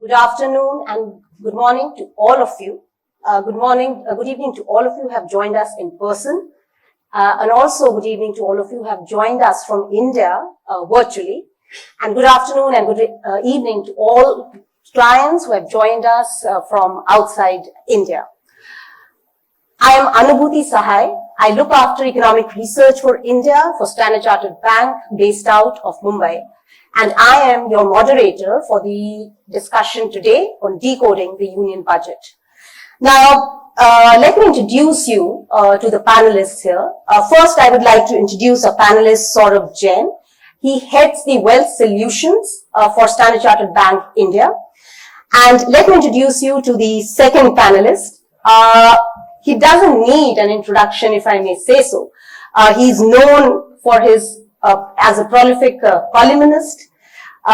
Good afternoon and good morning to all of you. Good evening to all of you who have joined us in person. And also good evening to all of you who have joined us from India virtually. And good afternoon and good evening to all clients who have joined us from outside India. I am Anubhuti Sahai. I look after economic research for India for Standard Chartered Bank based out of Mumbai. And I am your moderator for the discussion today on decoding the union budget. Now, let me introduce you to the panelists here. First, I would like to introduce our panelist, Saurabh Jain. He heads the Wealth Solutions for Standard Chartered Bank India. And let me introduce you to the second panelist. He doesn't need an introduction, if I may say so. He's known for his as a prolific columnist.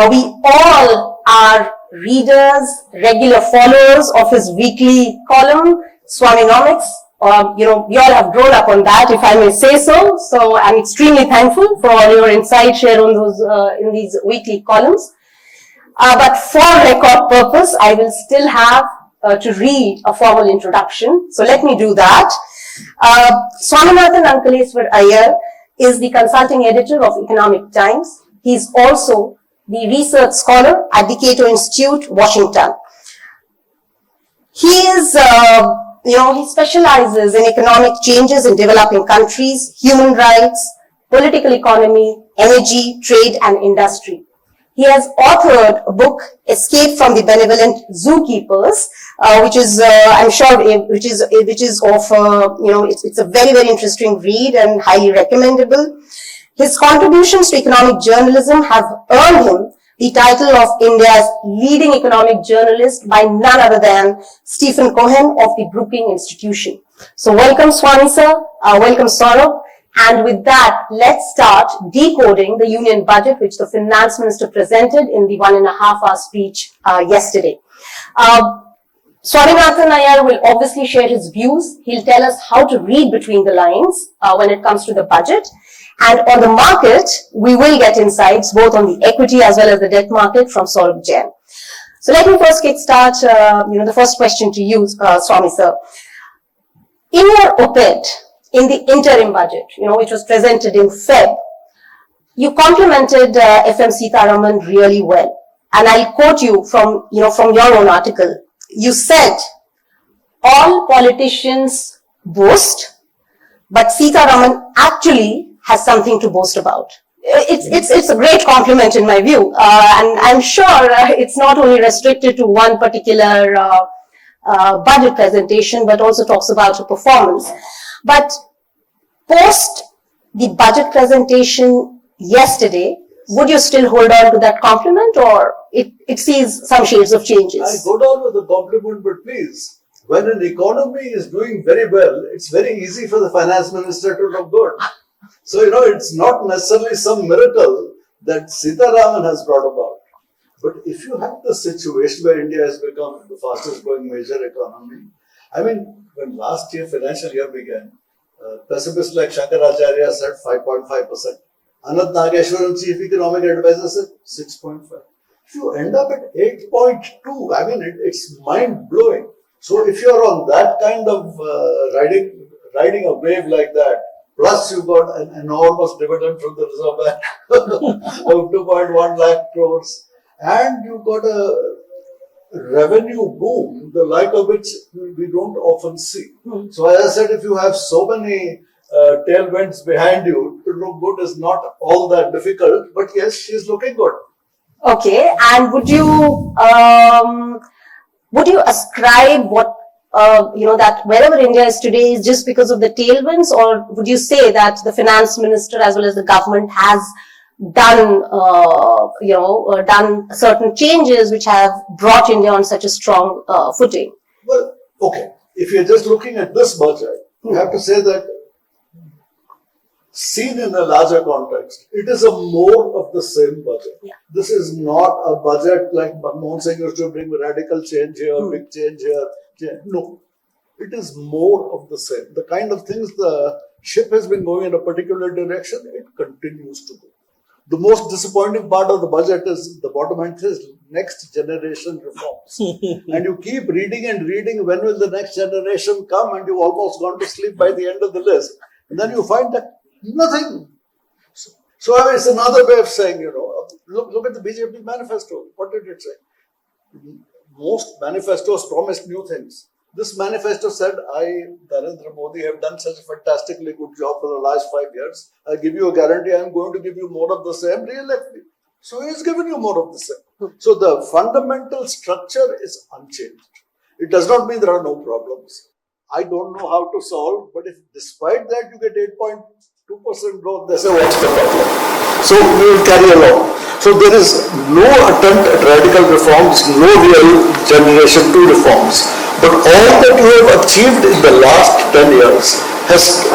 We all are readers, regular followers of his weekly column, Swaminathan. We all have grown up on that, if I may say so. So I'm extremely thankful for all your insight shared on those in these weekly columns. But for record purpose, I will still have to read a formal introduction. So let me do that. Swaminathan Anklesaria Aiyar is the consulting editor of Economic Times. He's also the research scholar at the Cato Institute, Washington. He is, he specializes in economic changes in developing countries, human rights, political economy, energy, trade, and industry. He has authored a book, Escape from the Benevolent Zookeepers, which is, I'm sure, which is of, it's a very, very interesting read and highly recommendable. His contributions to economic journalism have earned him the title of India's leading economic journalist by none other than Stephen Cohen of the Brookings Institution. So welcome, Swami sir. Welcome, Saurabh. And with that, let's start decoding the union budget, which the finance minister presented in the 1.5-hour speech yesterday. Swaminathan Aiyar will obviously share his views. He'll tell us how to read between the lines when it comes to the budget. And on the market, we will get insights both on the equity as well as the debt market from Saurabh Jain. So let me first kickstart, the first question to you, Swami sir. In your op-ed, in the interim budget, which was presented in Feb, you complimented FM Sitharaman really well. And I'll quote you from your own article. You said, all politicians boast, but Sitharaman actually has something to boast about. It's a great compliment in my view. And I'm sure it's not only restricted to one particular budget presentation, but also talks about her performance. But post the budget presentation yesterday, would you still hold on to that compliment, or it sees some shades of changes? I go down with the compliment, but please, when an economy is doing very well, it's very easy for the finance minister to look good. So, it's not necessarily some miracle that Sitharaman has brought about. But if you have the situation where India has become the fastest growing major economy, when last year, financial year began, pessimists like Shankaracharya said 5.5%. Anant Nageshwaran, chief economic advisor, said 6.5. If you end up at 8.2, it's mind-blowing. So if you're on that kind of riding a wave like that, plus you got an enormous dividend from the Reserve Bank of 2.1 lakh crores, and you got a revenue boom, the like of which we don't often see. So as I said, if you have so many tailwinds behind you, to look good is not all that difficult, but yes, she's looking good. Okay, and would you ascribe what that wherever India is today is just because of the tailwinds, or would you say that the finance minister as well as the government has done done certain changes which have brought India on such a strong footing? Well, okay, if you're just looking at this budget, you have to say that seen in a larger context, it is a more of the same budget. Yeah. This is not a budget like Manmohan Singh used to bring radical change here, big change here. No, it is more of the same. The kind of things the ship has been going in a particular direction, it continues to go. The most disappointing part of the budget is the bottom line says next generation reforms. And you keep reading and reading, when will the next generation come, and you've almost gone to sleep by the end of the list. And then you find that nothing. So I mean, it's another way of saying, look at the BJP manifesto. What did it say? Most manifestos promised new things. This manifesto said, I, Narendra Modi, have done such a fantastically good job for the last 5 years. I give you a guarantee I am going to give you more of the same, re-elect me. So he has given you more of the same. So the fundamental structure is unchanged. It does not mean there are no problems. I don't know how to solve, but if despite that you get 8.2% growth, they say, what's the problem? So we will carry along. So there is no attempt at radical reforms, no real generation 2 reforms. But all that you have achieved in the last 10 years has,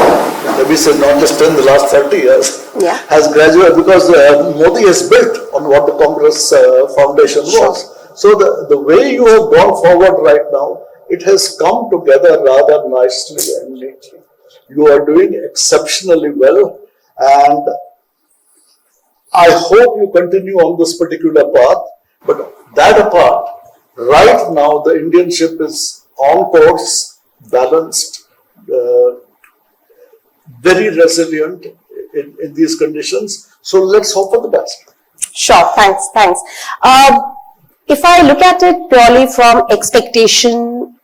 let me say not just 10, the last 30 years, has graduated because Modi has built on what the Congress foundation was. So the way you have gone forward right now, it has come together rather nicely and neatly. You are doing exceptionally well, and I hope you continue on this particular path. But that apart, right now the Indian ship is on course, balanced, very resilient in these conditions. So let's hope for the best. Sure, thanks. If I look at it purely from expectations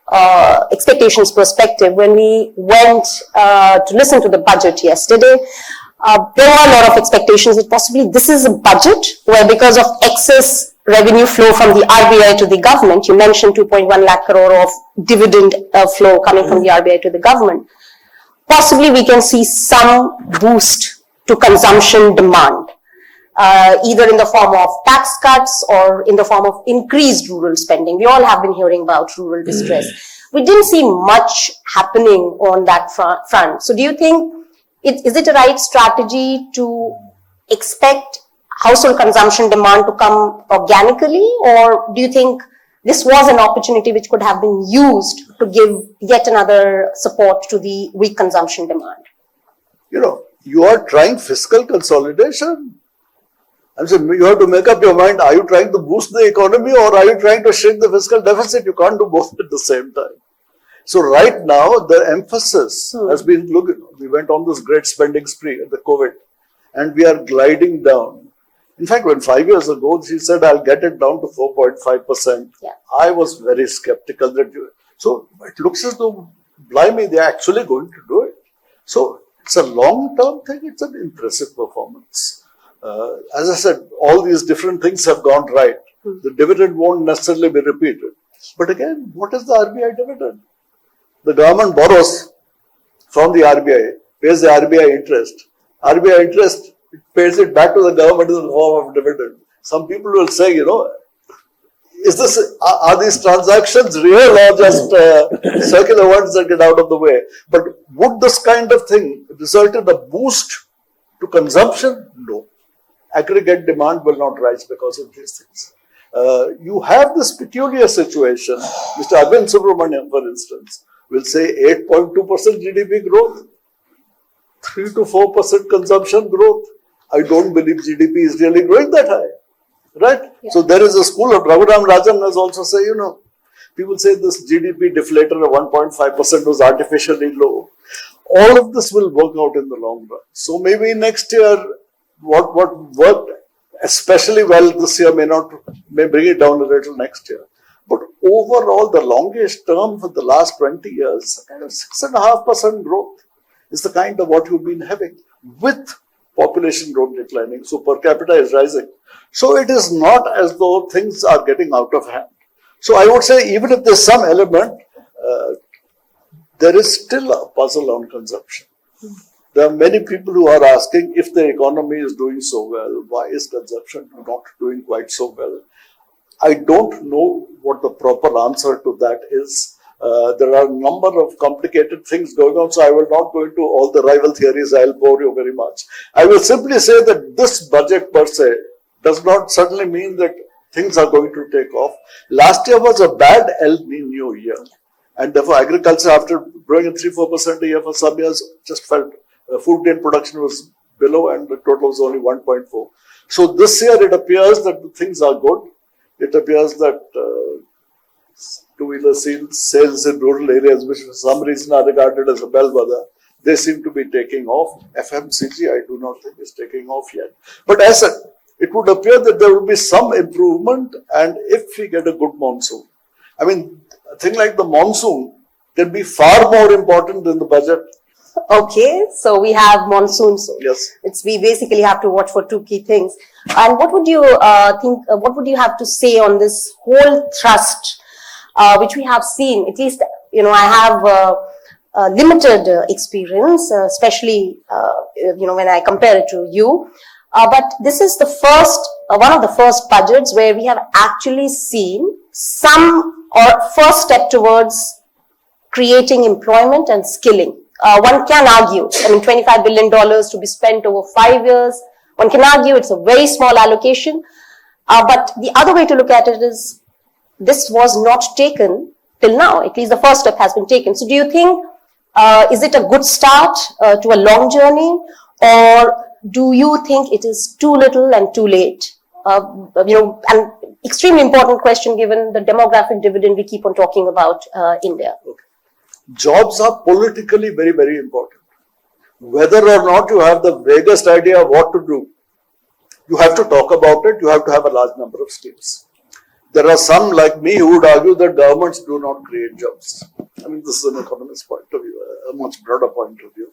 perspective, when we went to listen to the budget yesterday, there were a lot of expectations that possibly this is a budget where, because of excess revenue flow from the RBI to the government, you mentioned 2.1 lakh crore of dividend flow coming from the RBI to the government, possibly we can see some boost to consumption demand, either in the form of tax cuts or in the form of increased rural spending. We all have been hearing about rural distress. We didn't see much happening on that front. So do you think, is it a right strategy to expect household consumption demand to come organically, or do you think this was an opportunity which could have been used to give yet another support to the weak consumption demand? You are trying fiscal consolidation. I'm saying you have to make up your mind, are you trying to boost the economy or are you trying to shrink the fiscal deficit? You can't do both at the same time. So right now, the emphasis has been, look, we went on this great spending spree at the COVID, and we are gliding down. In fact, when 5 years ago, she said, I'll get it down to 4.5%. Yeah. I was very skeptical that so it looks as though, blimey, they're actually going to do it. So it's a long-term thing. It's an impressive performance. As I said, all these different things have gone right. The dividend won't necessarily be repeated. But again, what is the RBI dividend? The government borrows from the RBI, pays the RBI interest. RBI interest, it pays it back to the government in the form of dividend. Some people will say, are these transactions real or just circular ones that get out of the way? But would this kind of thing result in a boost to consumption? No. Aggregate demand will not rise because of these things. You have this peculiar situation. Mr. Arvind Subramanian, for instance, will say 8.2% GDP growth, 3 to 4% consumption growth. I don't believe GDP is really growing that high, right? Yeah. So there is a school of Raghuram Rajan has also say, people say this GDP deflator of 1.5% was artificially low. All of this will work out in the long run. So maybe next year, what worked especially well this year may bring it down a little next year. But overall, the longest term for the last 20 years, kind of 6.5% growth is the kind of what you've been having with population growth declining. So per capita is rising. So it is not as though things are getting out of hand. So I would say even if there's some element, there is still a puzzle on consumption. There are many people who are asking, if the economy is doing so well, why is consumption not doing quite so well? I don't know what the proper answer to that is. There are a number of complicated things going on, so I will not go into all the rival theories. I'll bore you very much. I will simply say that this budget per se does not certainly mean that things are going to take off. Last year was a bad El Nino year, and therefore agriculture, after growing at 3-4% a year for some years, just felt food grain production was below and the total was only 1.4. So this year it appears that things are good. It appears that two-wheeler sales in rural areas, which for some reason are regarded as a bellwether, they seem to be taking off. FMCG, I do not think is taking off yet. But as said, it would appear that there will be some improvement, and if we get a good monsoon. I mean, a thing like the monsoon can be far more important than the budget. Okay, so we have monsoon. So yes, we basically have to watch for two key things. And what would you think? What would you have to say on this whole thrust, which we have seen? At least, I have limited experience, especially when I compare it to you. But this is the first, one of the first budgets where we have actually seen some or first step towards creating employment and skilling. One can argue, $25 billion to be spent over 5 years. One can argue it's a very small allocation. But the other way to look at it is this was not taken till now. At least the first step has been taken. So do you think, is it a good start to a long journey, or do you think it is too little and too late? And extremely important question given the demographic dividend we keep on talking about India. Okay. Jobs are politically very, very important. Whether or not you have the vaguest idea of what to do, you have to talk about it, you have to have a large number of schemes. There are some like me who would argue that governments do not create jobs. I mean, this is an economist point of view, a much broader point of view.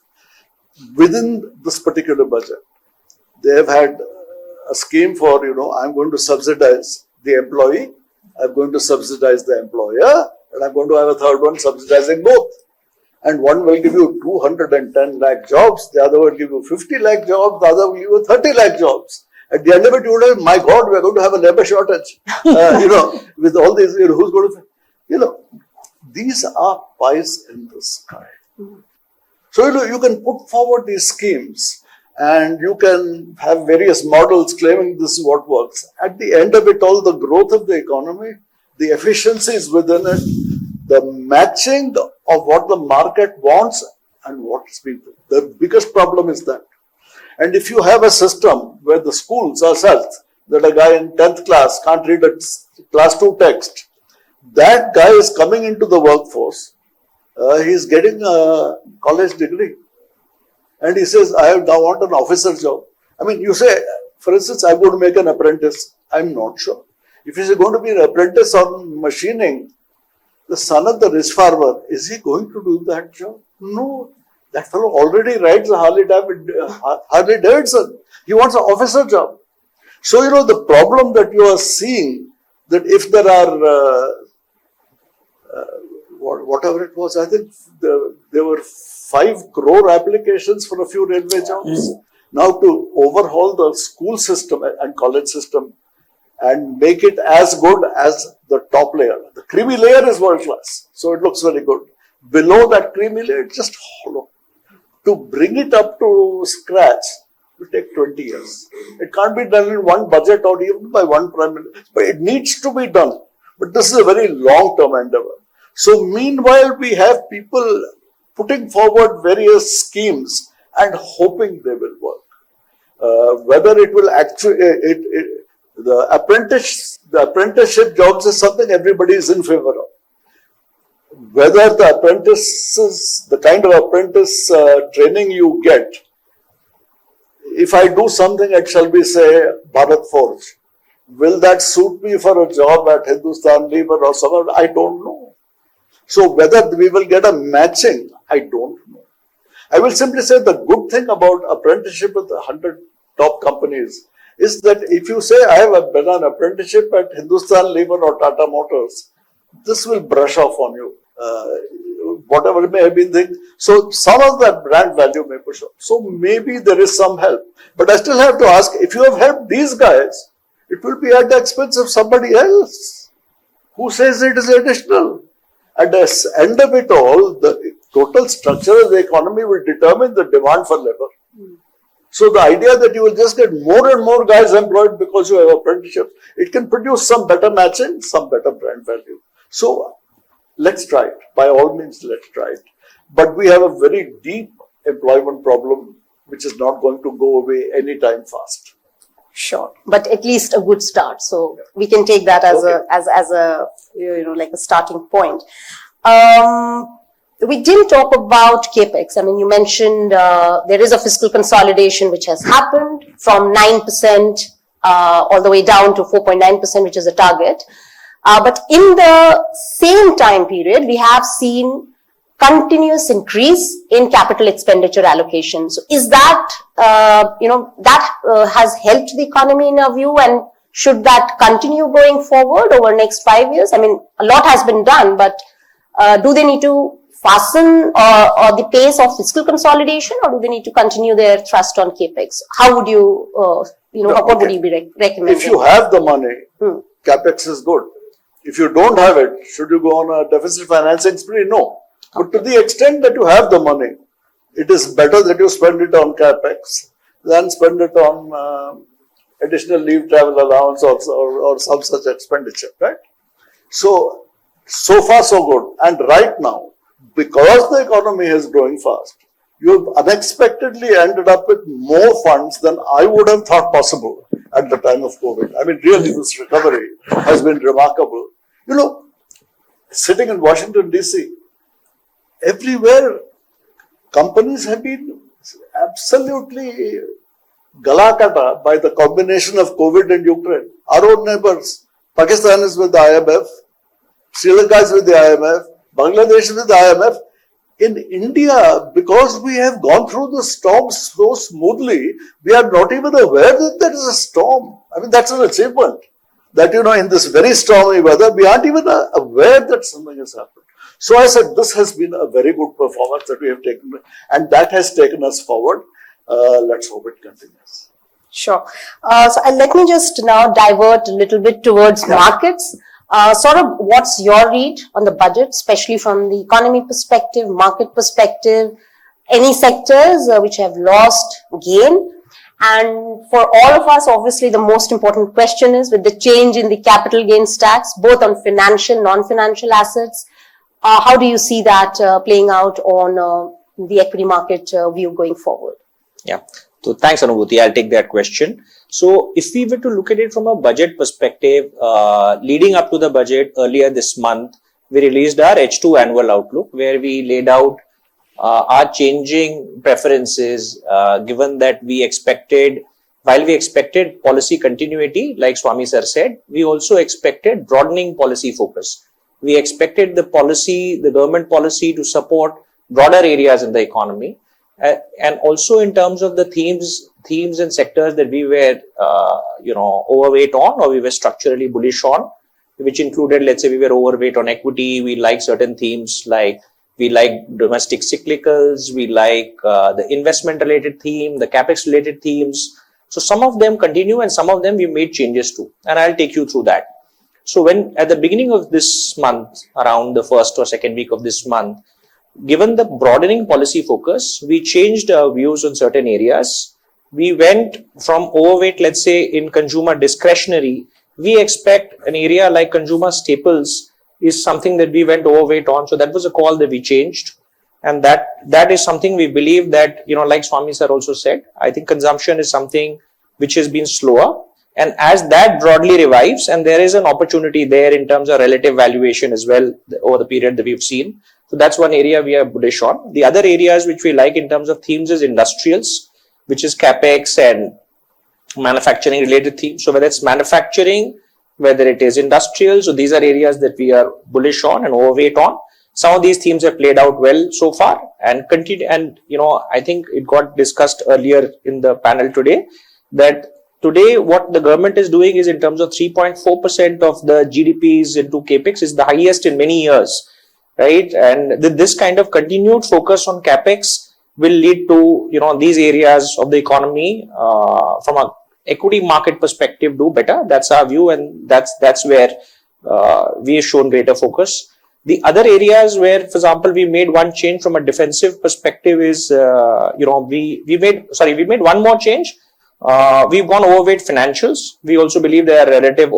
Within this particular budget, they have had a scheme for, I'm going to subsidize the employee, I'm going to subsidize the employer, and I'm going to have a third one subsidizing both. And one will give you 210 lakh jobs, the other will give you 50 lakh jobs, the other will give you 30 lakh jobs. At the end of it, you will say, my God, we are going to have a labor shortage. With all these, who's going to, these are pies in the sky. So, you can put forward these schemes and you can have various models claiming this is what works. At the end of it all, the growth of the economy, the efficiencies within it, the matching of what the market wants and what's being done. The biggest problem is that. And if you have a system where the schools are such that a guy in 10th class can't read a class 2 text, that guy is coming into the workforce, he's getting a college degree. And he says, I now want an officer job. I mean, you say, for instance, I'm going to make an apprentice. I'm not sure. If he's going to be an apprentice on machining, the son of the rich farmer, is he going to do that job? No. That fellow already rides a Harley Davidson. He wants an officer job. So, the problem that you are seeing, that if there are, whatever it was, I think there were 5 crore applications for a few railway jobs. Now, to overhaul the school system and college system and make it as good as the top layer. The creamy layer is world class, so it looks very good. Below that creamy layer, it's just hollow. To bring it up to scratch will take 20 years. It can't be done in one budget or even by one prime minister, but it needs to be done. But this is a very long-term endeavor. So meanwhile, we have people putting forward various schemes and hoping they will work. Whether it will actually, the apprenticeship jobs is something everybody is in favor of. Whether the apprentices, the kind of apprentice training you get, if I do something at, shall we say, Bharat Forge, will that suit me for a job at Hindustan Lever or somewhere? I don't know. So whether we will get a matching, I don't know. I will simply say the good thing about apprenticeship with 100 top companies is that if you say I have done an apprenticeship at Hindustan Lever or Tata Motors, this will brush off on you. Whatever may have been things. So some of that brand value may push up. So maybe there is some help. But I still have to ask, if you have helped these guys, it will be at the expense of somebody else. Who says it is additional? At the end of it all, the total structure of the economy will determine the demand for labor. So the idea that you will just get more and more guys employed because you have apprenticeship, it can produce some better matching, some better brand value. So let's try it. By all means, let's try it. But we have a very deep employment problem which is not going to go away anytime fast. Sure, but at least a good start. So we can take that as a like a starting point. We didn't talk about capex. I mean, you mentioned there is a fiscal consolidation which has happened from 9% all the way down to 4.9%, which is the target. But in the same time period, we have seen continuous increase in capital expenditure allocation. So is that, has helped the economy in your view, and should that continue going forward over next 5 years? I mean, a lot has been done, but do they need to fasten or the pace of fiscal consolidation, or do they need to continue their thrust on capex? How would you, what would you be recommending? If you have the money, capex is good. If you don't have it, should you go on a deficit financing spree? No. But to the extent that you have the money, it is better that you spend it on capex than spend it on additional leave travel allowance or some such expenditure, right? So far so good. And right now, because the economy is growing fast, you have unexpectedly ended up with more funds than I would have thought possible at the time of COVID. I mean, really, this recovery has been remarkable. You know, sitting in Washington, D.C., everywhere, companies have been absolutely galakata by the combination of COVID and Ukraine. Our own neighbors, Pakistan is with the IMF, Sri Lanka is with the IMF, Bangladesh is with the IMF. In India, because we have gone through the storm so smoothly, we are not even aware that there is a storm. I mean, that's an achievement. That, in this very stormy weather, we aren't even aware that something has happened. So I said, this has been a very good performance that we have taken, and that has taken us forward. Let's hope it continues. Sure. So let me just now divert a little bit towards markets. What's your read on the budget, especially from the economy perspective, market perspective, any sectors which have lost gain? And for all of us, obviously, the most important question is, with the change in the capital gains tax, both on financial, non-financial assets, how do you see that playing out on the equity market view going forward? Yeah. So thanks, Anubhuti. I'll take that question. So if we were to look at it from a budget perspective, leading up to the budget earlier this month, we released our H2 annual outlook, where we laid out our changing preferences, given that while we expected policy continuity, like Swami sir said, we also expected broadening policy focus. We expected the government policy to support broader areas in the economy. And also in terms of the themes and sectors that we were, overweight on, or we were structurally bullish on, which included, let's say, we were overweight on equity. We like certain themes, like we like domestic cyclicals, we like the investment related theme, the capex related themes. So some of them continue, and some of them we made changes to, and I'll take you through that. So when at the beginning of this month, around the first or second week of this month, given the broadening policy focus, we changed our views on certain areas. We went from overweight, let's say, in consumer discretionary. We expect an area like consumer staples is something that we went overweight on. So that was a call that we changed. And that is something we believe that, like Swami sir also said, I think consumption is something which has been slower. And as that broadly revives, and there is an opportunity there in terms of relative valuation as well over the period that we've seen. So that's one area we are bullish on. The other areas which we like in terms of themes is industrials, which is capex and manufacturing related themes. So whether it's manufacturing, whether it is industrial, so these are areas that we are bullish on and overweight on. Some of these themes have played out well so far and continue. And, I think it got discussed earlier in the panel today that today what the government is doing is in terms of 3.4% of the GDPs into capex is the highest in many years, right? And this kind of continued focus on capex will lead to, these areas of the economy from a equity market perspective do better. That's our view, and that's where we have shown greater focus. The other areas where, for example, we made one change from a defensive perspective is, we made one more change. We've gone overweight financials. We also believe there are relative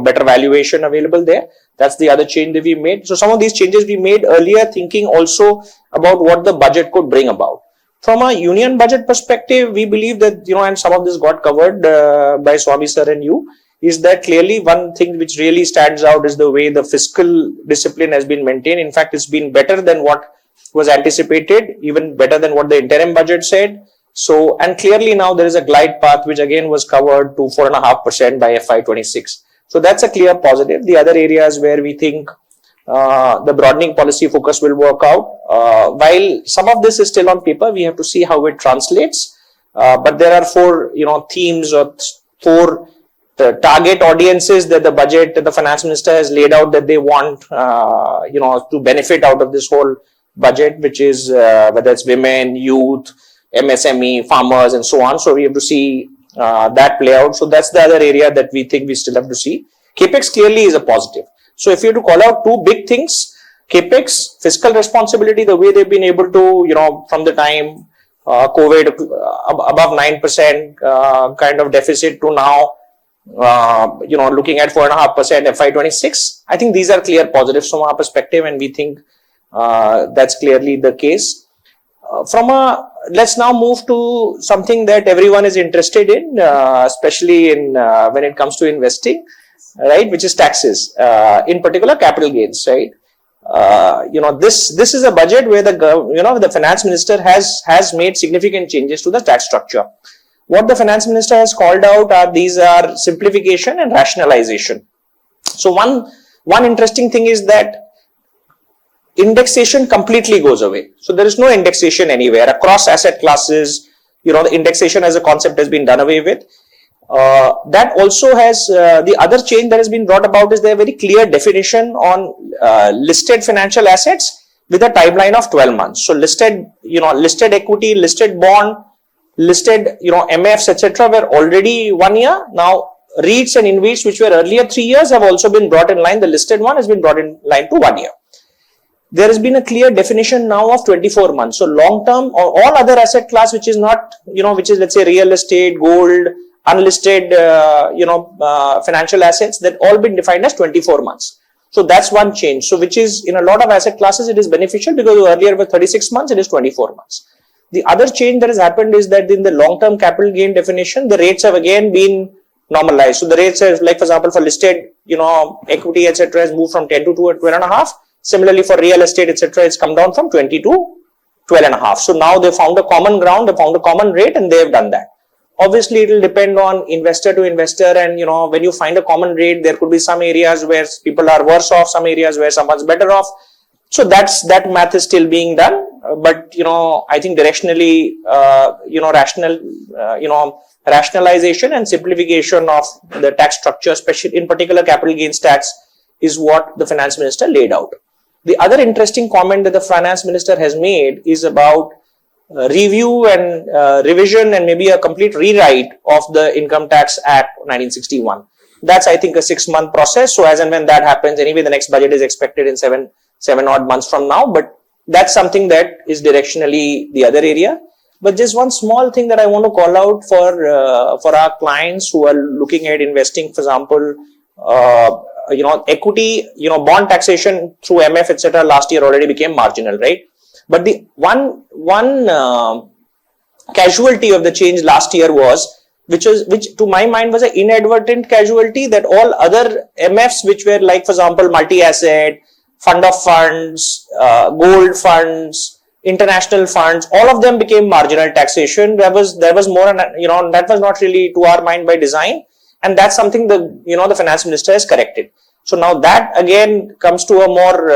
better valuation available there. That's the other change that we made. So some of these changes we made earlier, thinking also about what the budget could bring about. From a union budget perspective, we believe that, and some of this got covered by Swami sir and you, is that clearly one thing which really stands out is the way the fiscal discipline has been maintained. In fact, it's been better than what was anticipated, even better than what the interim budget said. So, and clearly now there is a glide path which again was covered to 4.5% by FY26. So that's a clear positive. The other areas where we think the broadening policy focus will work out. While some of this is still on paper, we have to see how it translates. But there are four, themes or four target audiences that the budget, that the finance minister has laid out that they want, to benefit out of this whole budget, which is whether it's women, youth, MSME, farmers, and so on. So we have to see that play out. So that's the other area that we think we still have to see. Capex clearly is a positive. So if you have to call out two big things, Capex, fiscal responsibility, the way they've been able to, from the time COVID above 9% kind of deficit to now, looking at 4.5% FY26, I think these are clear positives from our perspective, and we think that's clearly the case. Let's now move to something that everyone is interested in, especially when it comes to investing, right? Which is taxes, in particular capital gains, right? This is a budget where the finance minister has made significant changes to the tax structure. What the finance minister has called out these are simplification and rationalization. So one interesting thing is that indexation completely goes away. So there is no indexation anywhere across asset classes. The indexation as a concept has been done away with. That also has the other change that has been brought about is there very clear definition on listed financial assets with a timeline of 12 months. So listed equity, listed bond, listed MFs, etc. were already 1 year. Now REITs and InvITs, which were earlier 3 years, have also been brought in line. The listed one has been brought in line to 1 year. There has been a clear definition now of 24 months. So long term or all other asset class which is not, which is let's say real estate, gold, unlisted, financial assets, that all been defined as 24 months. So that's one change. So which is in a lot of asset classes, it is beneficial because earlier were 36 months, it is 24 months. The other change that has happened is that in the long-term capital gain definition, the rates have again been normalized. So the rates are, like for example, for listed, equity, etc., has moved from 10 to 12.5. Similarly, for real estate, etc., it's come down from 20 to 12.5. So now they found a common ground, they found a common rate, and they have done that. Obviously, it will depend on investor to investor, and when you find a common rate, there could be some areas where people are worse off, some areas where someone's better off. So that math is still being done, but I think directionally, rationalization and simplification of the tax structure, especially in particular capital gains tax, is what the finance minister laid out. The other interesting comment that the finance minister has made is about review and revision and maybe a complete rewrite of the Income Tax Act 1961. That's, I think, a 6-month process. So as and when that happens, anyway, the next budget is expected in seven odd months from now. But that's something that is directionally the other area. But just one small thing that I want to call out for our clients who are looking at investing, for example, equity, bond taxation through MF, etc. last year already became marginal, right? But the one casualty of the change last year was, which to my mind was an inadvertent casualty, that all other MFs which were like, for example, multi-asset, fund of funds, gold funds, international funds, all of them became marginal taxation. There was more, that was not really to our mind by design, and that's something the finance minister has corrected. So now that again comes to a more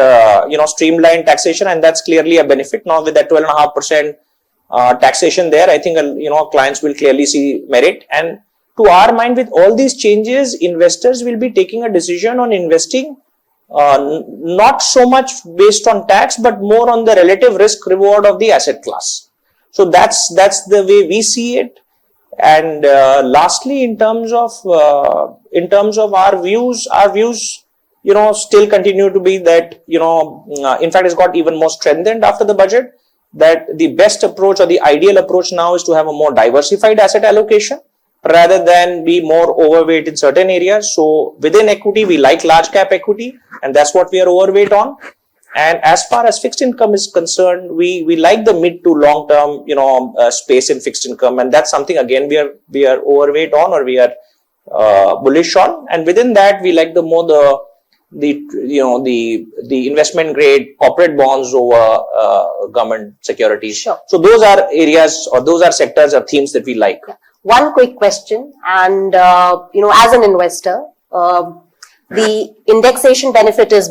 streamlined taxation, and that's clearly a benefit. Now with that 12.5% taxation there, I think clients will clearly see merit. And to our mind, with all these changes, investors will be taking a decision on investing not so much based on tax, but more on the relative risk reward of the asset class. So that's the way we see it. And lastly, in terms of our views, still continue to be that, in fact, it's got even more strengthened after the budget, that the best approach or the ideal approach now is to have a more diversified asset allocation rather than be more overweight in certain areas. So within equity, we like large cap equity, and that's what we are overweight on. And as far as fixed income is concerned, we like the mid to long term, space in fixed income, and that's something again we are overweight on, or we are bullish on. And within that, we like the investment grade corporate bonds over government securities. Sure. So those are areas, or those are sectors or themes that we like. Yeah. One quick question, and as an investor, the indexation benefit is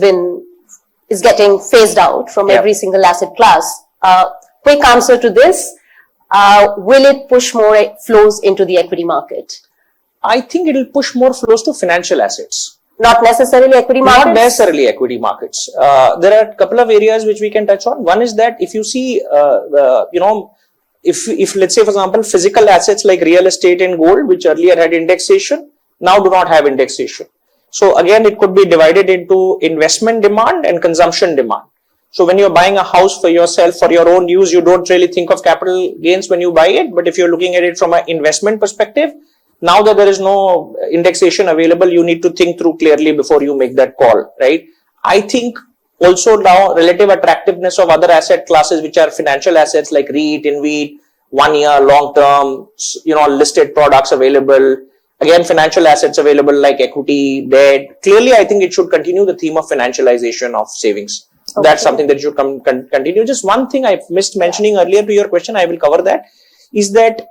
getting phased out from every single asset class. Quick answer to this: will it push more flows into the equity market? I think it will push more flows to financial assets. Not necessarily equity markets? Not necessarily equity markets. There are a couple of areas which we can touch on. One is that if you see, if let's say, for example, physical assets like real estate and gold, which earlier had indexation, now do not have indexation. So again, it could be divided into investment demand and consumption demand. So when you're buying a house for yourself, for your own use, you don't really think of capital gains when you buy it. But if you're looking at it from an investment perspective, now that there is no indexation available, you need to think through clearly before you make that call, right? I think also now relative attractiveness of other asset classes, which are financial assets like REIT, InvIT, 1 year, long term, listed products available. Again, financial assets available like equity, debt. Clearly, I think it should continue the theme of financialization of savings. Okay. That's something that should continue. Just one thing I missed mentioning earlier to your question, I will cover that, is that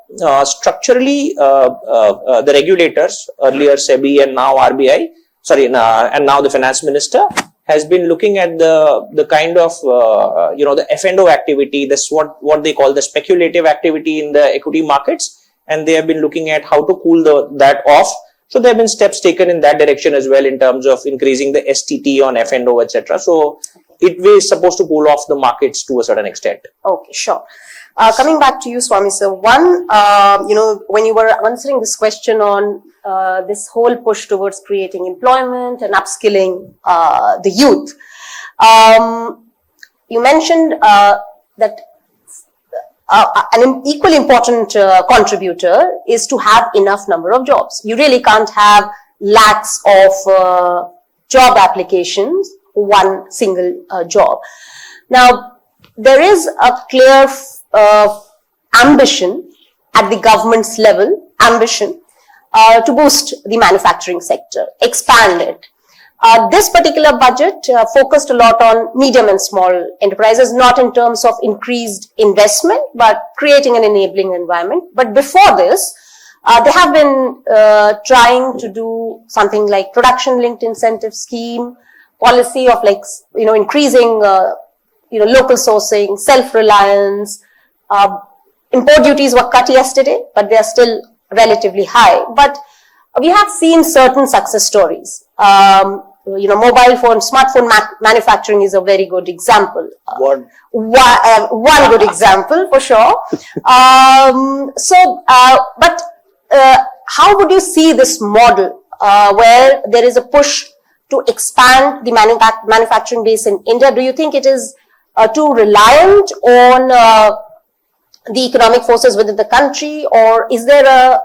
structurally the regulators, earlier SEBI and now RBI, and now the finance minister, has been looking at the kind of the F&O activity. That's what they call the speculative activity in the equity markets, and they have been looking at how to cool that off. So there have been steps taken in that direction as well, in terms of increasing the STT on F&O, etc. So it is supposed to cool off the markets to a certain extent. Okay, sure. Coming back to you, Swami sir, one, when you were answering this question on this whole push towards creating employment and upskilling the youth, you mentioned that an equally important contributor is to have enough number of jobs. You really can't have lakhs of job applications for one single job. Now, there is a clear ambition at the government's level, to boost the manufacturing sector, expand it. This particular budget focused a lot on medium and small enterprises, not in terms of increased investment, but creating an enabling environment. But before this, they have been trying to do something like production-linked incentive scheme, policy of increasing local sourcing, self-reliance. Import duties were cut yesterday, but they are still relatively high. But we have seen certain success stories. Mobile phone, smartphone manufacturing is a very good example. One good example for sure. But how would you see this model where there is a push to expand the manufacturing base in India? Do you think it is too reliant on the economic forces within the country, or is there a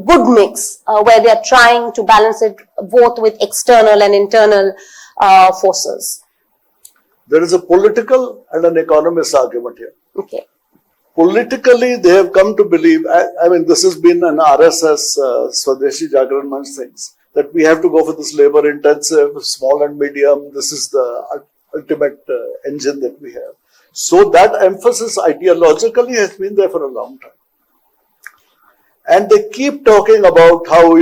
good mix where they are trying to balance it both with external and internal forces? There is a political and an economist argument here. Okay. Politically, they have come to believe, this has been an RSS Swadeshi Jagran Manch things, that we have to go for this labor intensive, small and medium. This is the ultimate engine that we have. So that emphasis ideologically has been there for a long time. And they keep talking about how,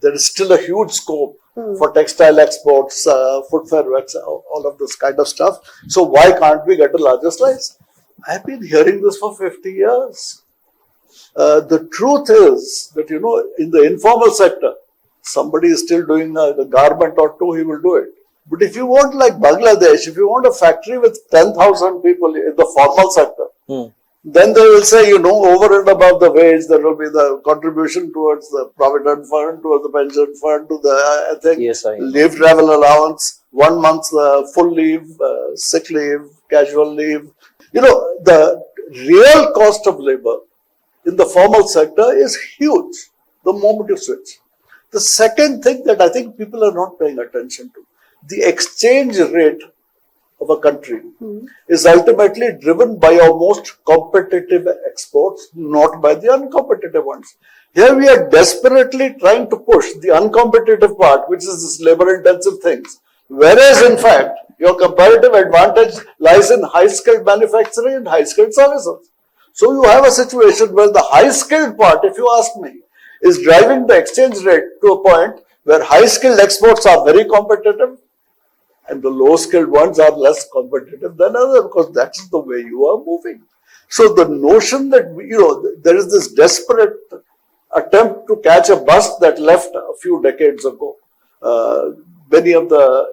there is still a huge scope for textile exports, footwear, all of this kind of stuff. So why can't we get a larger slice? I've been hearing this for 50 years. The truth is that, in the informal sector, somebody is still doing a garment or two, he will do it. But if you want, like Bangladesh, if you want a factory with 10,000 people in the formal sector, then they will say, over and above the wage, there will be the contribution towards the provident fund, towards the pension fund, to the, leave travel allowance, 1 month full leave, sick leave, casual leave. The real cost of labor in the formal sector is huge the moment you switch. The second thing that I think people are not paying attention to, the exchange rate of a country is ultimately driven by our most competitive exports, not by the uncompetitive ones. Here we are desperately trying to push the uncompetitive part, which is this labor-intensive things, whereas in fact, your comparative advantage lies in high-skilled manufacturing and high-skilled services. So you have a situation where the high-skilled part, if you ask me, is driving the exchange rate to a point where high-skilled exports are very competitive and the low-skilled ones are less competitive than others, because that's the way you are moving. So the notion that, there is this desperate attempt to catch a bus that left a few decades ago. Many of the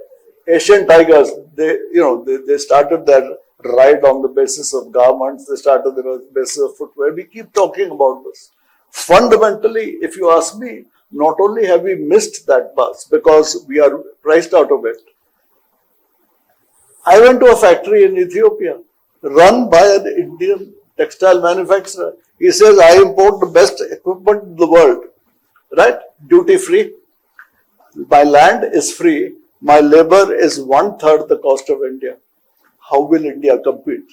Asian tigers, they started their ride on the basis of garments, they started the basis of footwear. We keep talking about this. Fundamentally, if you ask me, not only have we missed that bus because we are priced out of it. I went to a factory in Ethiopia run by an Indian textile manufacturer. He says, I import the best equipment in the world, right? Duty free. My land is free. My labor is 1/3 the cost of India. How will India compete?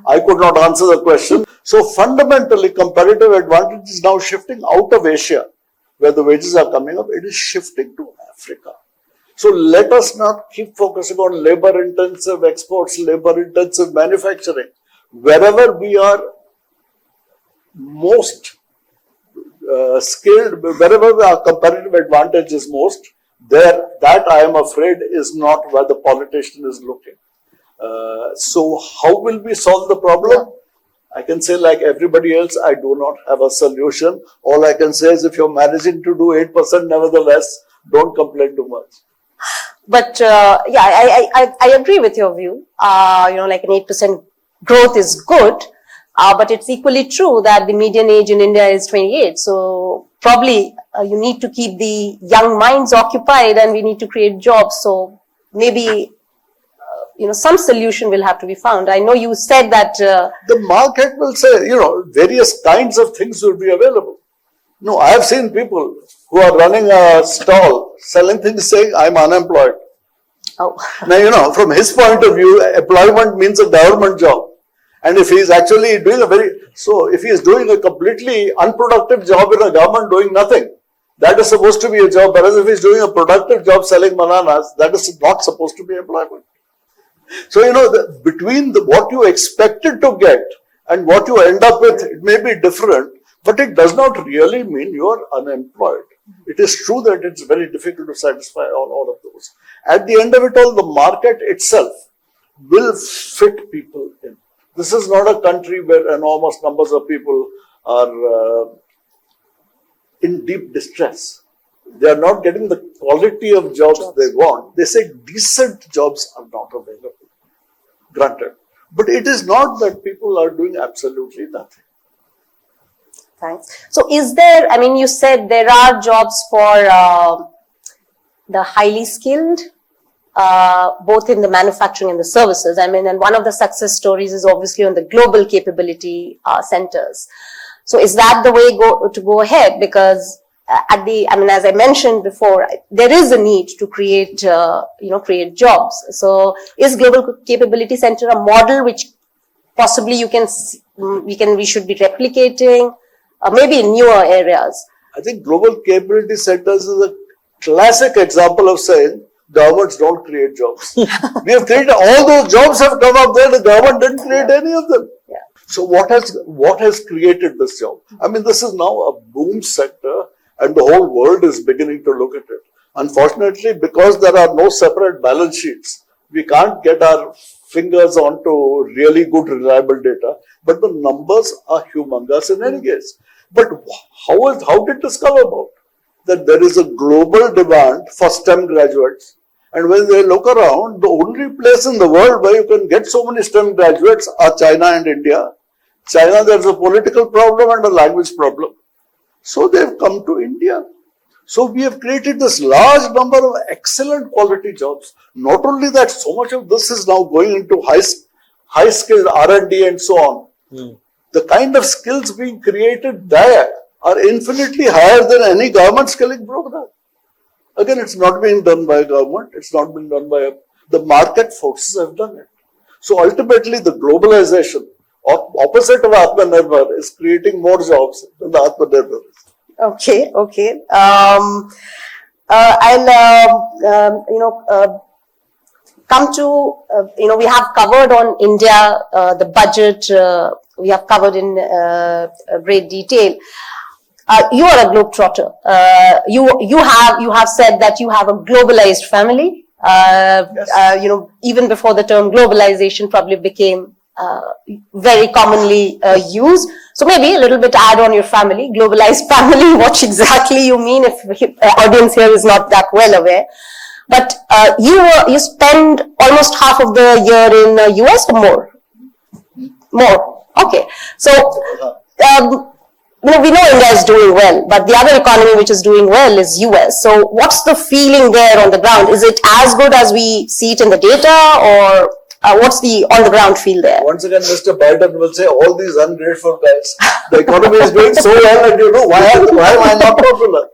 I could not answer the question. So fundamentally, comparative advantage is now shifting out of Asia, where the wages are coming up. It is shifting to Africa. So let us not keep focusing on labor-intensive exports, labor-intensive manufacturing. Wherever we are most skilled, wherever our comparative advantage is most, that I am afraid is not where the politician is looking. So how will we solve the problem? I can say, like everybody else, I do not have a solution. All I can say is, if you're managing to do 8% nevertheless, don't complain too much. But I agree with your view. Like an 8% growth is good, but it's equally true that the median age in India is 28. So probably you need to keep the young minds occupied, and we need to create jobs. So maybe some solution will have to be found. I know you said that the market will say, various kinds of things will be available. No, I have seen people who are running a stall, selling things, saying, I'm unemployed. Oh. Now, from his point of view, employment means a government job. And if he is actually doing if he is doing a completely unproductive job in a government doing nothing, that is supposed to be a job. Whereas if he is doing a productive job selling bananas, that is not supposed to be employment. So, between what you expected to get and what you end up with, it may be different, but it does not really mean you are unemployed. It is true that it's very difficult to satisfy all of those. At the end of it all, the market itself will fit people in. This is not a country where enormous numbers of people are in deep distress. They are not getting the quality of jobs they want. They say decent jobs are not available. Granted. But it is not that people are doing absolutely nothing. Thanks. So is there, you said there are jobs for the highly skilled, both in the manufacturing and the services. And one of the success stories is obviously on the global capability centers. So is that the way to go ahead? Because as I mentioned before, there is a need to create jobs. So is Global Capability Center a model which possibly we should be replicating, maybe in newer areas? I think Global Capability Centers is a classic example of saying governments don't create jobs. We have created, all those jobs have come up there, the government didn't create any of them. Yeah. So what has created this job? This is now a boom sector, and the whole world is beginning to look at it. Unfortunately, because there are no separate balance sheets, we can't get our fingers onto really good, reliable data, but the numbers are humongous in any case. But how did this come about? That there is a global demand for STEM graduates, and when they look around, the only place in the world where you can get so many STEM graduates are China and India. China, there's a political problem and a language problem. So they've come to India. So we have created this large number of excellent quality jobs. Not only that, so much of this is now going into high skilled R&D and so on. The kind of skills being created there are infinitely higher than any government skilling program. Again, it's not being done by government. It's not being done by the market forces have done it. So ultimately, the globalization, opposite of Atmanirbhar, is creating more jobs than the Atmanirbhar is. Okay, okay. Come to, we have covered on India, the budget, we have covered in great detail. You are a globetrotter. You have said that you have a globalized family. Yes. Even before the term globalization probably became very commonly used. So maybe a little bit add on your family, globalized family, what exactly you mean if audience here is not that well aware. But you spend almost half of the year in US or more? More. Okay. So, we know India is doing well, but the other economy which is doing well is US. So what's the feeling there on the ground? Is it as good as we see it in the data, or what's the on the ground feel there? Once again, Mr. Biden will say, all these ungrateful guys, the economy is doing so well, and why am I not popular?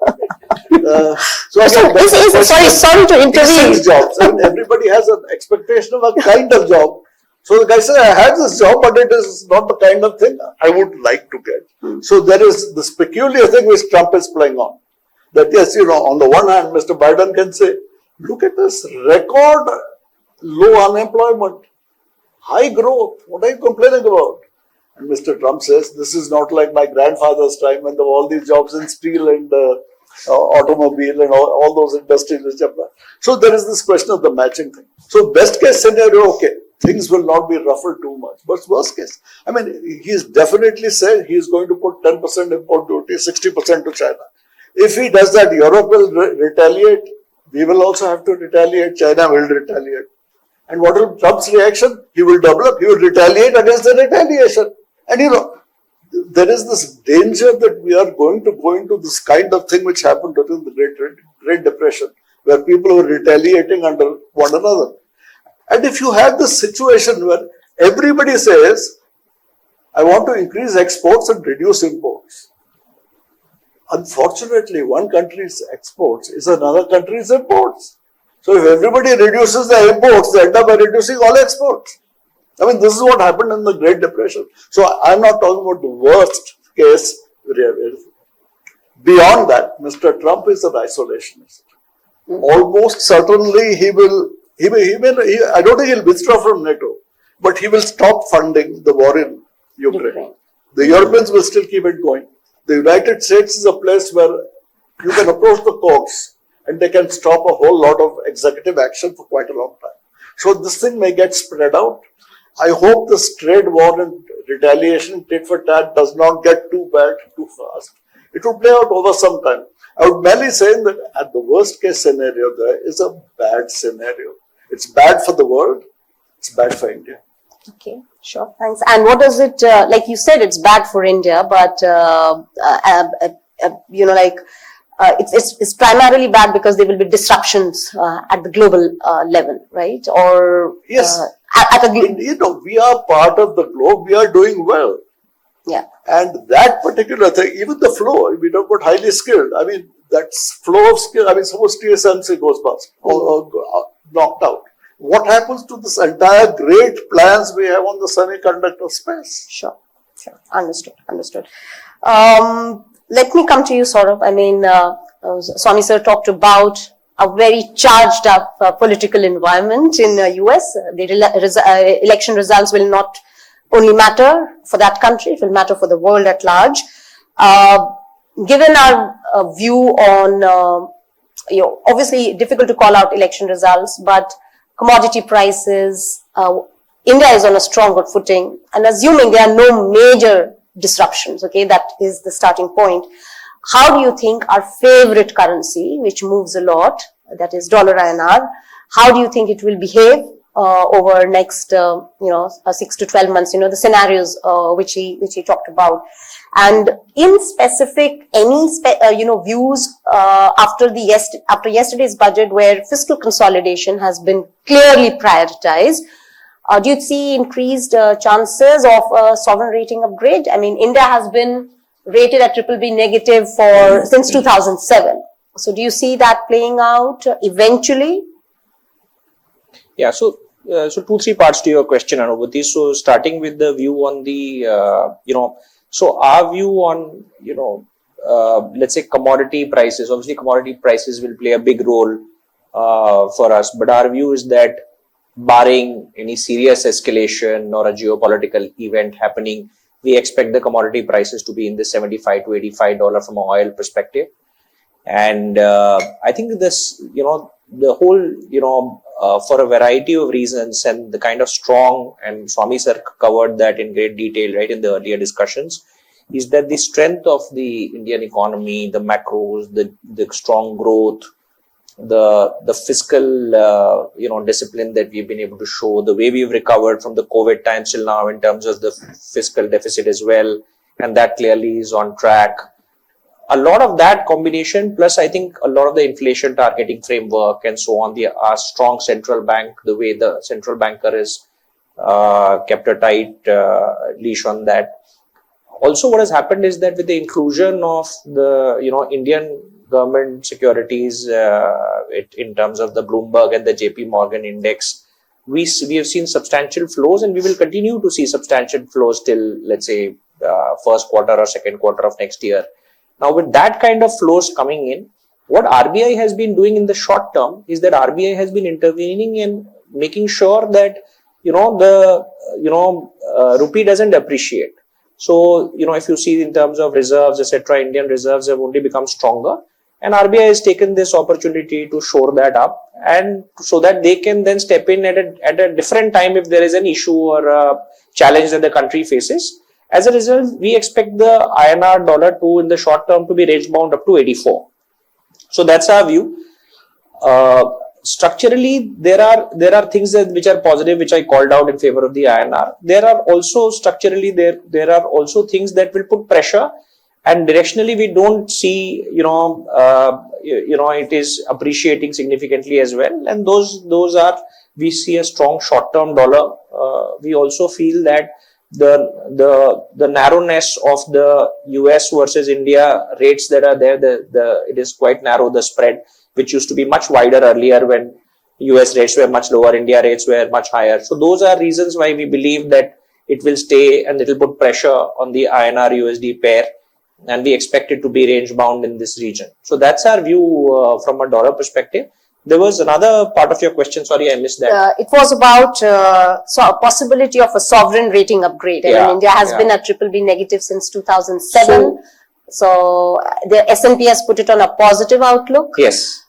Sorry to intervene. Jobs. I mean, everybody has an expectation of a kind of job. So the guy said, I have this job, but it is not the kind of thing I would like to get. So there is this peculiar thing which Trump is playing on. That yes, on the one hand, Mr. Biden can say, look at this record low unemployment, high growth. What are you complaining about? And Mr. Trump says, this is not like my grandfather's time when there were all these jobs in steel and automobile and all those industries which are there. So there is this question of the matching thing. So best case scenario, okay, things will not be ruffled too much. But worst case, I mean, he's definitely said he's going to put 10% import duty, 60% to China. If he does that, Europe will retaliate. We will also have to retaliate. China will retaliate. And what will Trump's reaction? He will double up. He will retaliate against the retaliation. And there is this danger that we are going to go into this kind of thing which happened during the Great Depression, where people were retaliating under one another. And if you have this situation where everybody says, I want to increase exports and reduce imports. Unfortunately, one country's exports is another country's imports. So if everybody reduces the imports, they end up by reducing all exports. I mean, this is what happened in the Great Depression. So I'm not talking about the worst case. Beyond that, Mr. Trump is an isolationist. Almost certainly he will, I don't think he'll withdraw from NATO, but he will stop funding the war in Ukraine. The Europeans will still keep it going. The United States is a place where you can approach the courts and they can stop a whole lot of executive action for quite a long time. So this thing may get spread out. I hope this trade war and retaliation, tit for tat, does not get too bad too fast. It will play out over some time. I would merely say that at the worst case scenario, there is a bad scenario. It's bad for the world. It's bad for India. Okay, sure, thanks. And what does it, like you said, it's bad for India, but, it's primarily bad because there will be disruptions at the global level, right? Or yes, we are part of the globe. We are doing well. Yeah. And that particular thing, even the flow, we talk about highly skilled. I mean, that's flow of skill. I mean, suppose TSMC goes past or knocked out. What happens to this entire great plans we have on the semiconductor space? Sure. Understood. Let me come to you, Saurabh. I mean, Swami sir talked about a very charged up political environment in the US. The election results will not only matter for that country, it will matter for the world at large. Given our view on, obviously difficult to call out election results, but commodity prices, India is on a stronger footing, and assuming there are no major disruptions, okay, that is the starting point. How do you think our favorite currency, which moves a lot, that is dollar INR, how do you think it will behave over next, 6 to 12 months, the scenarios which he talked about? And in specific, any views after yesterday's budget, where fiscal consolidation has been clearly prioritized? Do you see increased chances of a sovereign rating upgrade? I mean, India has been rated at BBB negative since 2007. So do you see that playing out eventually? Yeah, so 2-3 parts to your question, Anubhuti. So starting with the view on the, so our view on, let's say commodity prices, obviously commodity prices will play a big role for us, but our view is that barring any serious escalation or a geopolitical event happening, we expect the commodity prices to be in the $75 to $85 from an oil perspective. And I think this, the whole, for a variety of reasons and the kind of strong, and Swami sir covered that in great detail, right, in the earlier discussions, is that the strength of the Indian economy, the macros, the strong growth, the fiscal, discipline that we've been able to show, the way we've recovered from the COVID times till now in terms of the fiscal deficit as well, and that clearly is on track. A lot of that combination, plus I think a lot of the inflation targeting framework and so on, our strong central bank, the way the central banker has kept a tight leash on that. Also, what has happened is that with the inclusion of the Indian government securities in terms of the Bloomberg and the JP Morgan index, we have seen substantial flows, and we will continue to see substantial flows till, let's say, first quarter or second quarter of next year. Now, with that kind of flows coming in, what RBI has been doing in the short term is that RBI has been intervening and making sure that the rupee doesn't appreciate. So if you see in terms of reserves, etc., Indian reserves have only become stronger, and RBI has taken this opportunity to shore that up, and so that they can then step in at a different time if there is an issue or a challenge that the country faces. As a result, we expect the INR dollar to, in the short term, to be range bound up to 84. So that's our view. Structurally, there are things which are positive, which I called out in favor of the INR. There are also structurally there are also things that will put pressure, and directionally we don't see it is appreciating significantly as well. And those are, we see a strong short term dollar. We also feel that the narrowness of the US versus India rates that are there, it is quite narrow, the spread, which used to be much wider earlier when US rates were much lower, India rates were much higher. So those are reasons why we believe that it will stay and it will put pressure on the INR USD pair, and we expect it to be range bound in this region. So that's our view from a dollar perspective. There was another part of your question. Sorry, I missed that. It was about a possibility of a sovereign rating upgrade. Yeah, India has been a BBB negative since 2007. So the S&P has put it on a positive outlook. Yes.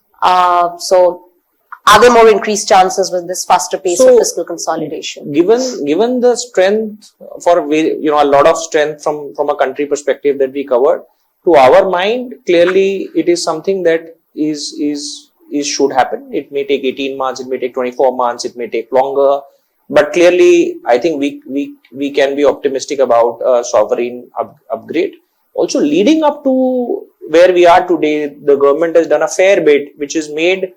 So are there more increased chances with this faster pace of fiscal consolidation? Given the strength for a lot of strength from a country perspective that we covered, to our mind, clearly it is something that should happen. It may take 18 months, it may take 24 months, it may take longer, but clearly I think we can be optimistic about a sovereign upgrade. Also, leading up to where we are today, the government has done a fair bit, which has made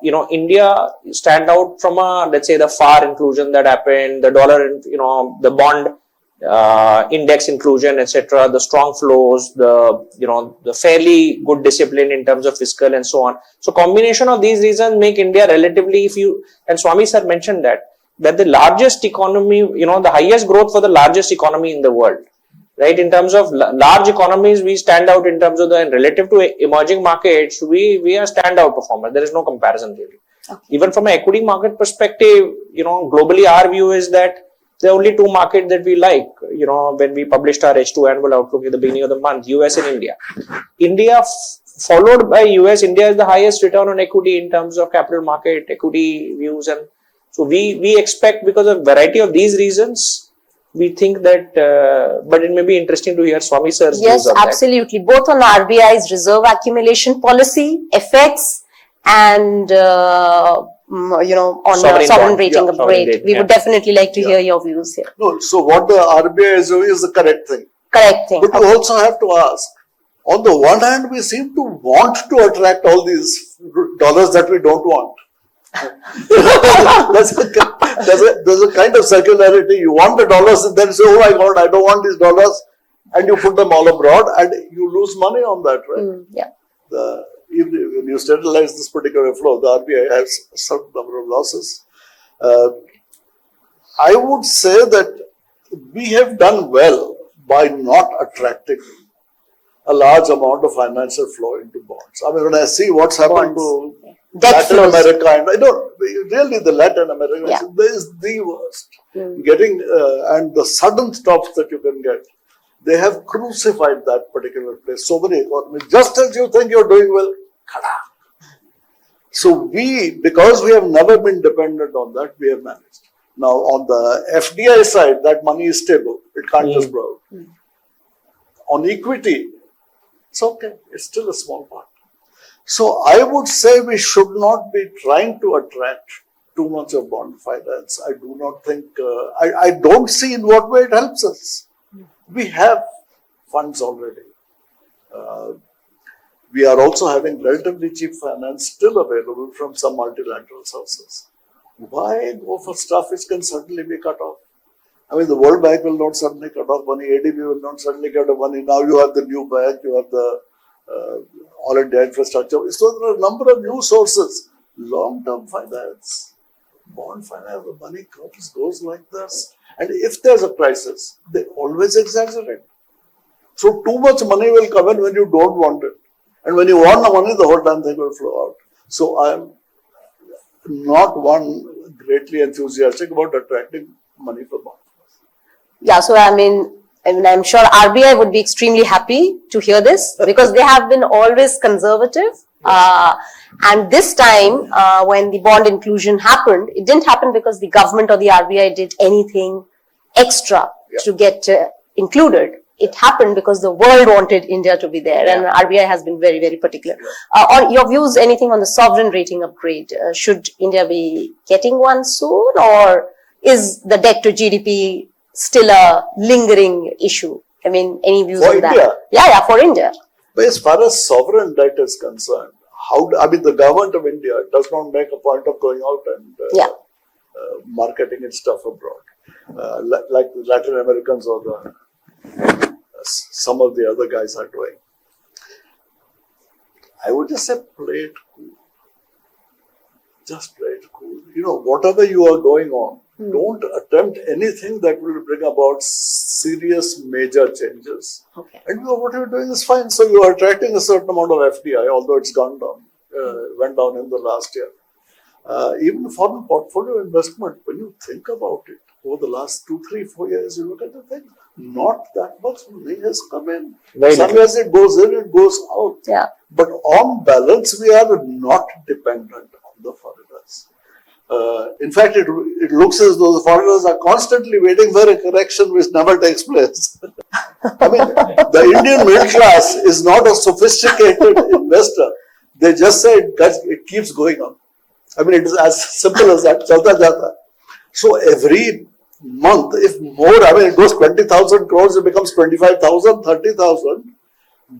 India stand out from let's say the FAR inclusion that happened, the dollar, the bond index inclusion, etc., the strong flows, the fairly good discipline in terms of fiscal and so on. So combination of these reasons make India relatively, and Swami sir mentioned that the largest economy, the highest growth for the largest economy in the world, right? In terms of large economies, we stand out in terms of relative to emerging markets, we are standout performers. There is no comparison really. Okay. Even from an equity market perspective, globally our view is that there are only two markets that we like, when we published our H2 annual outlook at the beginning of the month, US and India. India followed by US, India is the highest return on equity in terms of capital market equity views. And so we expect, because of a variety of these reasons, we think that, but it may be interesting to hear Swami sir's views on absolutely. That. Both on RBI's reserve accumulation policy, effects, and on sovereign rating upgrade. We would definitely like to hear your views here. No, so what the RBI is doing is the correct thing. Correct thing. But you also have to ask, on the one hand, we seem to want to attract all these dollars that we don't want. there's a kind of circularity. You want the dollars and then say, oh my God, I don't want these dollars, and you put them all abroad and you lose money on that, right? Yeah. Even when you sterilize this particular flow, the RBI has a certain number of losses. I would say that we have done well by not attracting a large amount of financial flow into bonds. I mean, when I see what's happened to Latin America, and I don't really the Latin America is the worst. Getting and the sudden stops that you can get, they have crucified that particular place. So many economies, just as you think you're doing well, so because we have never been dependent on that, we have managed. Now on the FDI side, that money is stable; it can't just grow. On equity, it's okay; it's still a small part. So I would say we should not be trying to attract too much of bond finance. I do not think, I don't see in what way it helps us. We have funds already. We are also having relatively cheap finance still available from some multilateral sources. Why go for stuff which can certainly be cut off? I mean, the World Bank will not suddenly cut off money, ADB will not suddenly cut off money. Now you have the new bank, you have the all India infrastructure. So there are a number of new sources. Long-term finance, bond finance, the money comes, goes like this. And if there's a crisis, they always exaggerate. So too much money will come in when you don't want it. And when you want the money, the whole damn thing will flow out. So I'm not one greatly enthusiastic about attracting money for bonds. Yeah, so I mean, I'm sure RBI would be extremely happy to hear this because they have been always conservative. And this time, when the bond inclusion happened, it didn't happen because the government or the RBI did anything extra to get included. It happened because the world wanted India to be there, and RBI has been very, very particular. On your views, anything on the sovereign rating upgrade? Should India be getting one soon, or is the debt to GDP still a lingering issue? I mean, any views on India? that? Yeah, for India. But as far as sovereign debt is concerned, the government of India does not make a point of going out and marketing its stuff abroad, like the Latin Americans or some of the other guys are doing. I would just say play it cool. Just play it cool. You know, whatever you are going on, don't attempt anything that will bring about serious major changes. Okay. And what you're doing is fine. So you are attracting a certain amount of FDI, although it's gone down, went down in the last year. Even foreign portfolio investment, when you think about it, over the last 2, 3, 4 years, you look at the thing, not that much money has come in. Some years it goes in, it goes out. Yeah. But on balance, we are not dependent on the foreigners. In fact, it looks as though the foreigners are constantly waiting for a correction which never takes place. I mean, the Indian middle class is not a sophisticated investor. They just say it keeps going on. I mean, it is as simple as that. Chalta jata. So every month, if more, I mean, it goes 20,000 crores, it becomes 25,000, 30,000.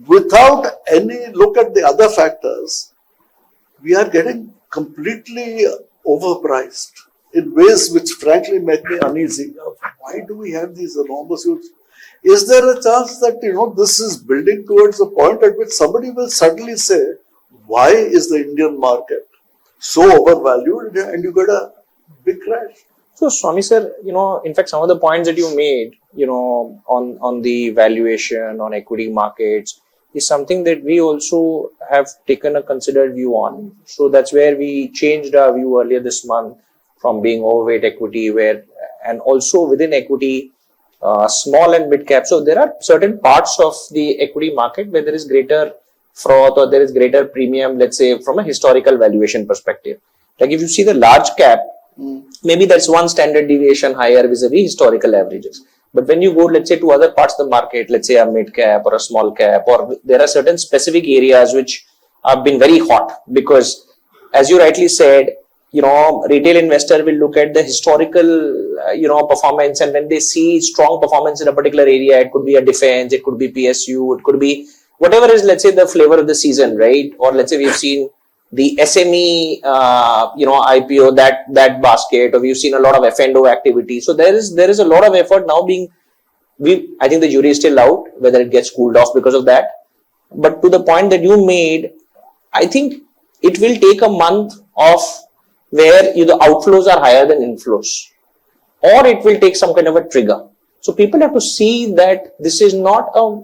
Without any look at the other factors, we are getting completely overpriced in ways which frankly make me uneasy. Why do we have these enormous huge? Is there a chance that, this is building towards a point at which somebody will suddenly say, why is the Indian market so overvalued, and you get a big crash? So, Swami sir, in fact, some of the points that you made, on the valuation, on equity markets, is something that we also have taken a considered view on. So that's where we changed our view earlier this month from being overweight equity, and also within equity, small and mid cap. So there are certain parts of the equity market where there is greater froth or there is greater premium, let's say from a historical valuation perspective. Like if you see the large cap, maybe that's one standard deviation higher vis-a-vis historical averages. But when you go, let's say, to other parts of the market, let's say a mid cap or a small cap, or there are certain specific areas which have been very hot because, as you rightly said, retail investor will look at the historical, performance, and when they see strong performance in a particular area, it could be a defense, it could be PSU, it could be whatever is, let's say, the flavor of the season, right? Or let's say we've seen the SME, IPO, that basket, or we've seen a lot of F&O activity. So there is a lot of effort now I think the jury is still out, whether it gets cooled off because of that. But to the point that you made, I think it will take a month of where the outflows are higher than inflows, or it will take some kind of a trigger. So people have to see that this is not a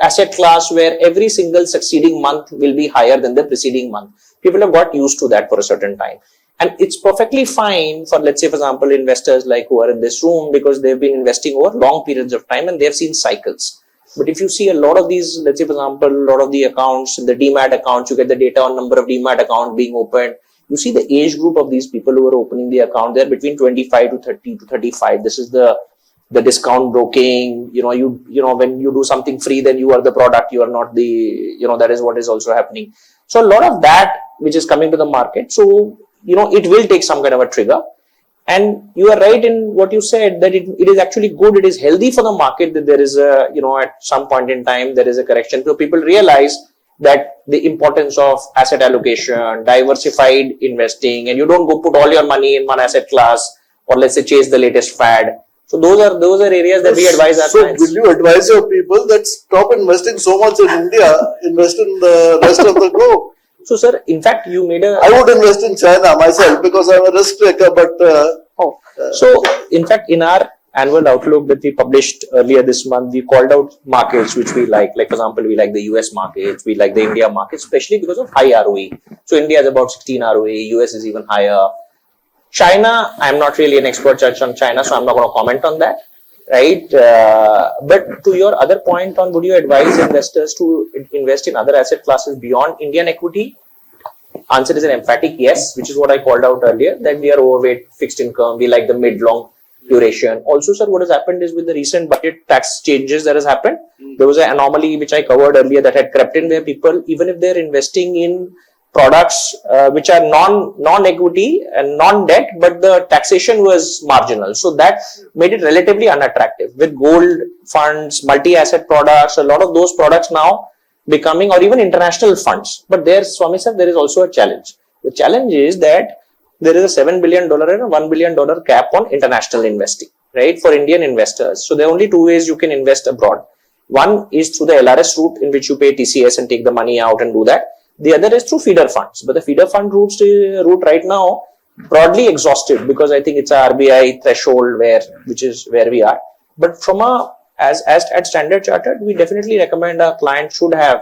asset class where every single succeeding month will be higher than the preceding month. People have got used to that for a certain time. And it's perfectly fine for, let's say, for example, investors like who are in this room, because they've been investing over long periods of time and they've seen cycles. But if you see a lot of these, let's say, for example, a lot of the accounts, the demat accounts, you get the data on number of demat accounts being opened. You see the age group of these people who are opening the account, they're between 25 to 30 to 35. This is the discount broking, when you do something free, then you are the product, you are not the, that is what is also happening. So a lot of that which is coming to the market. So, it will take some kind of a trigger. And you are right in what you said, that it is actually good, it is healthy for the market that there is a, at some point in time, there is a correction. So people realize that the importance of asset allocation, diversified investing, and you don't go put all your money in one asset class, or let's say chase the latest fad. So those are areas that we advise our clients. So will you advise your people that stop investing so much in India, invest in the rest of the globe? So sir, in fact, you made I would invest in China myself because I'm a risk taker, but... So in fact, in our annual outlook that we published earlier this month, we called out markets which we like. Like for example, we like the US markets, we like the India markets, especially because of high ROE. So India is about 16 ROE, US is even higher. China, I'm not really an expert judge on China, so I'm not going to comment on that, right? But to your other point on, would you advise investors to invest in other asset classes beyond Indian equity? Answer is an emphatic yes, which is what I called out earlier, that we are overweight fixed income, we like the mid-long duration. Also, sir, what has happened is with the recent budget tax changes that has happened, there was an anomaly which I covered earlier that had crept in, where people, even if they're investing in products which are non-equity and non-debt, but the taxation was marginal. So that made it relatively unattractive. With gold funds, multi-asset products, a lot of those products now becoming, or even international funds. But there, Swami sir, there is also a challenge. The challenge is that there is a $7 billion and a $1 billion cap on international investing, right, for Indian investors. So there are only two ways you can invest abroad. One is through the LRS route, in which you pay TCS and take the money out and do that. The other is through feeder funds, but the feeder fund route right now broadly exhausted, because I think it's a RBI threshold which is where we are. But from as at Standard Chartered, we definitely recommend our clients should have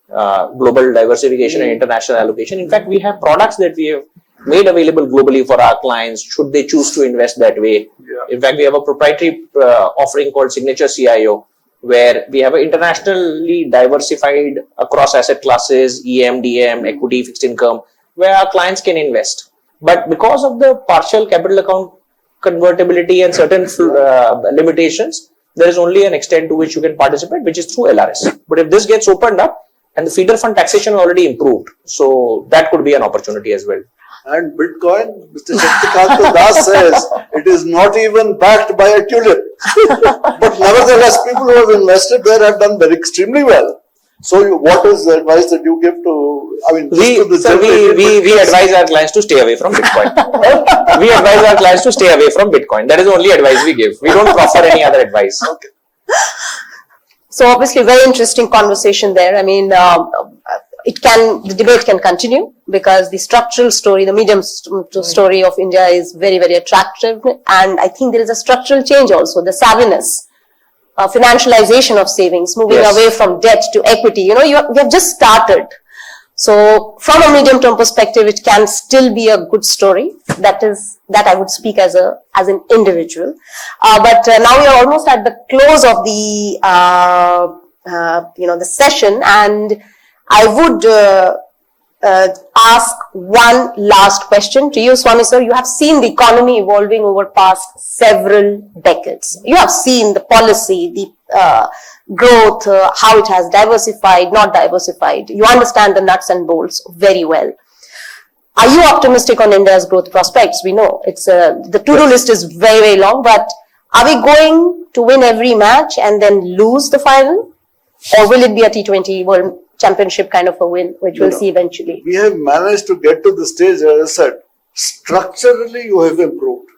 global diversification and international allocation. In fact, we have products that we have made available globally for our clients should they choose to invest that way. Yeah. In fact, we have a proprietary offering called Signature CIO, where we have an internationally diversified across asset classes, EM, DM, equity, fixed income, where our clients can invest. But because of the partial capital account convertibility and certain limitations, there is only an extent to which you can participate, which is through LRS. But if this gets opened up, and the feeder fund taxation already improved, so that could be an opportunity as well. And Bitcoin, Mr. Shaktikanta Das says, it is not even backed by a tulip. But nevertheless, people who have invested there have done very extremely well. So what is the advice that you give to, we advise our clients to stay away from Bitcoin. We advise our clients to stay away from Bitcoin. That is the only advice we give. We don't offer any other advice. Okay. So obviously very interesting conversation there. I mean, the debate can continue because the structural story, the medium story of India is very, very attractive. And I think there is a structural change also, the savviness, financialization of savings, moving away from debt to equity. We have just started. So from a medium term perspective, it can still be a good story. That I would speak as an individual. But now we are almost at the close of the session, and I would ask one last question to you, Swami sir. You have seen the economy evolving over past several decades. You have seen the policy, the growth, how it has diversified, not diversified. You understand the nuts and bolts very well. Are you optimistic on India's growth prospects? We know it's the to-do list is very, very long, but are we going to win every match and then lose the final? Or will it be a T20 World Championship kind of a win, which we'll see eventually? We have managed to get to the stage, as I said, structurally you have improved.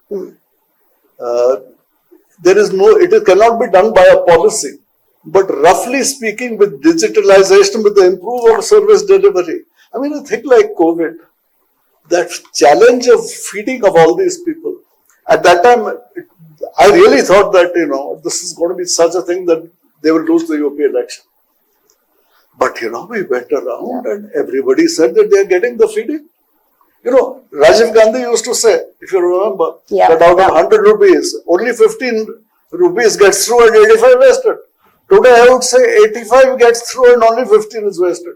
It cannot be done by a policy. But roughly speaking, with digitalization, with the improvement of service delivery, I mean, a thing like COVID, that challenge of feeding of all these people, at that time, I really thought that, this is going to be such a thing that they will lose the UP election. But, we went around and everybody said that they are getting the feeding. Rajiv Gandhi used to say, if you remember, that out of 100 rupees, only 15 rupees gets through and 85 wasted. Today, I would say 85 gets through and only 15 is wasted.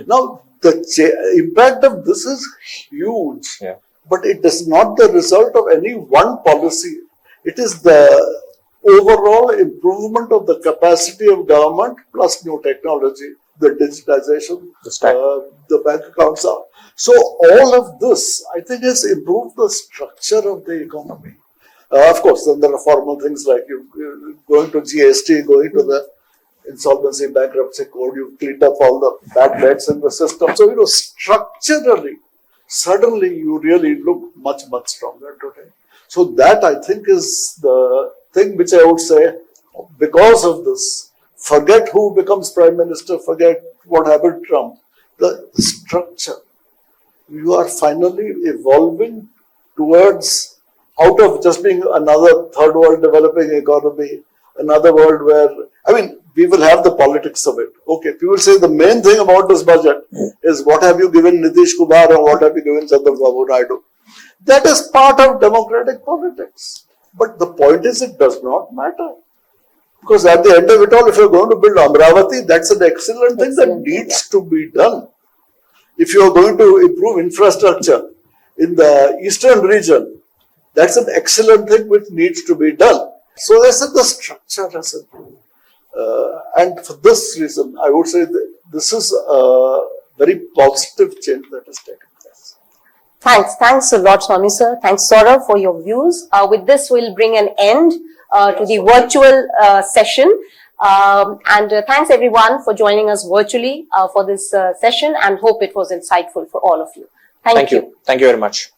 Now, the impact of this is huge, but it is not the result of any one policy. It is the overall improvement of the capacity of government plus new technology, the digitization, the bank accounts are. So all of this, I think, has improved the structure of the economy. Of course, then there are formal things like you going to GST, going to the insolvency bankruptcy code, you cleaned up all the bad debts in the system. So, structurally, suddenly you really look much, much stronger today. So that, I think, is the thing which I would say, because of this, forget who becomes Prime Minister, forget what happened to Trump. The structure, you are finally evolving towards, out of just being another third world developing economy, another world where, we will have the politics of it. Okay, people say the main thing about this budget is what have you given Nitish Kumar or what have you given Chandrababu Naidu. That is part of democratic politics. But the point is, it does not matter. Because at the end of it all, if you're going to build Amravati, that's an excellent thing that needs to be done. If you're going to improve infrastructure in the eastern region, that's an excellent thing which needs to be done. So I said the structure has improved. And for this reason, I would say that this is a very positive change that has taken place. Thanks a lot, Swami sir. Thanks, Saurav, for your views. With this, we'll bring an end to the virtual session. And thanks everyone for joining us virtually for this session, and hope it was insightful for all of you. Thank you. Thank you very much.